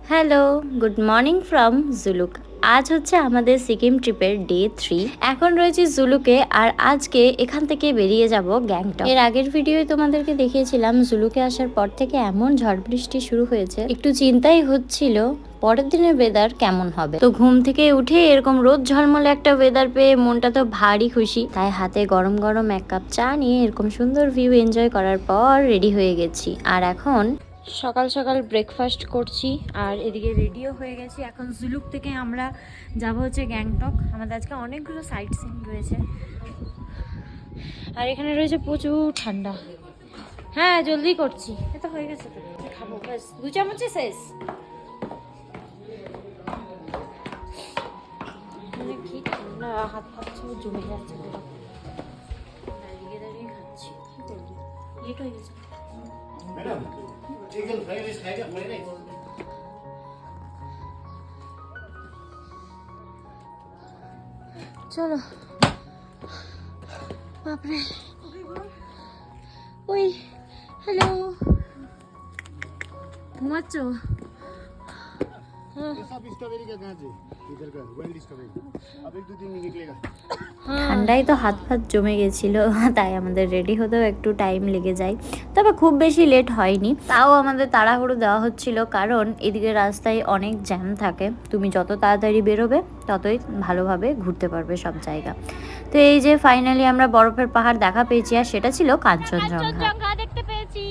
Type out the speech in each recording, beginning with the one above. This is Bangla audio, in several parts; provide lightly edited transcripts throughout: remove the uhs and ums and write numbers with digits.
Hello, good morning from Zuluk. আজ হচ্ছে আমাদের সিকিম ট্রিপের ডে 3। এখন রয়েছে জুলুকে আর আজকে এখান থেকে বেরিয়ে যাব গ্যাংটক। এর আগের ভিডিওয় তোমাদেরকে দেখিয়েছিলাম জুলুকে আসার পর থেকে এমন ঝড় বৃষ্টি শুরু হয়েছে, একটু চিন্তাই হচ্ছিল পরের দিনের ওয়েদার কেমন হবে। তো ঘুম থেকে উঠে এরকম রোদ ঝলমলে একটা ওয়েদার পেয়ে মনটা তো ভারী খুশি। তাই হাতে গরম গরম এক কাপ চা নিয়ে এরকম সুন্দর ভিউ এনজয় করার পর রেডি হয়ে গেছি। আর এখন সকাল সকাল ব্রেকফাস্ট করছি আর এদিকে রেডিও হয়ে গেছি। এখন জুলুক থেকে আমরা যাব হচ্ছে গ্যাংটক। আমাদের আজকে অনেকগুলো সাইট সিন রয়েছে আর এখানে রয়েছে প্রচুর ঠান্ডা। হ্যাঁ, জলদি করছি, এটা হয়ে গেছে তো খাবো, ব্যাস 2 চামচে শেষ। মানে কি ঠান্ডা, হাত হাত সব জমে যাচ্ছে, দাঁড়িয়ে দাঁড়িয়ে খাচ্ছি। কি করবি, লেট হয়ে গেছে। मैडम चिकन फ्राइड राइस खाएगा? फ्राइड राइस চলো। বাপরে, ওই হ্যালো, ঘুমাচ্ছ? सब स्ट्रॉबेरी का कहाँ से इधर का वाइल्ड स्ट्रॉबेरी अब 1-2 दिन में निकलेगा। ঠান্ডায় তো হাত ফাত জমে গেছিল, তাই আমাদের রেডি হতেও একটু টাইম লেগে যায়। তবে খুব বেশি লেট হয়নি, তাও আমাদের তাড়াহুড়ো দেওয়া হচ্ছিল কারণ এদিকে রাস্তায় অনেক জ্যাম থাকে। তুমি যত তাড়াতাড়ি বেরোবে ততই ভালোভাবে ঘুরতে পারবে সব জায়গা। তো এই যে ফাইনালি আমরা বরফের পাহাড় দেখা পেয়েছি আর সেটা ছিল কাঞ্চনজঙ্ঘা দেখতে পেয়েছি।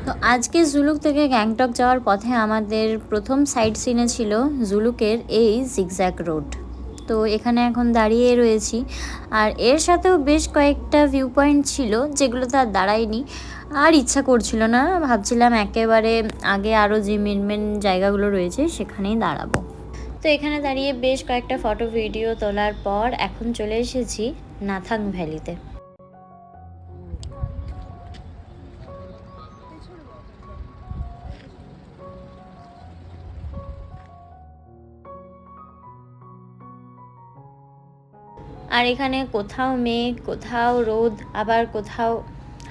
তো আজকে জুলুক থেকে গ্যাংটক যাওয়ার পথে আমাদের প্রথম সাইট সিনে ছিল জুলুকের এই জিগজ্যাগ রোড। তো এখানে এখন দাঁড়িয়ে রয়েছি আর এর সাথেও বেশ কয়েকটা ভিউ পয়েন্ট ছিল যেগুলোতে আর দাঁড়াইনি, আর ইচ্ছা করছিল না। ভাবছিলাম একেবারে আগে আরও যে মেন মেন জায়গাগুলো রয়েছে সেখানেই দাঁড়াবো। তো এখানে দাঁড়িয়ে বেশ কয়েকটা ফটো ভিডিও তোলার পর এখন চলে এসেছি নাথাং ভ্যালিতে। আর এখানে কোথাও মেঘ, কোথাও রোদ, আবার কোথাও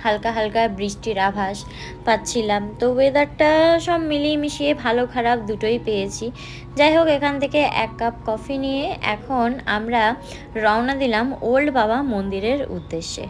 হালকা হালকা বৃষ্টির আভাস পাচ্ছিলাম। তো ওয়েদারটা সব মিলিয়ে মিশিয়ে ভালো খারাপ দুটোই পেয়েছি। যাই হোক, এখান থেকে এক কাপ কফি নিয়ে এখন আমরা রওনা দিলাম ওল্ড বাবা মন্দিরের উদ্দেশ্যে।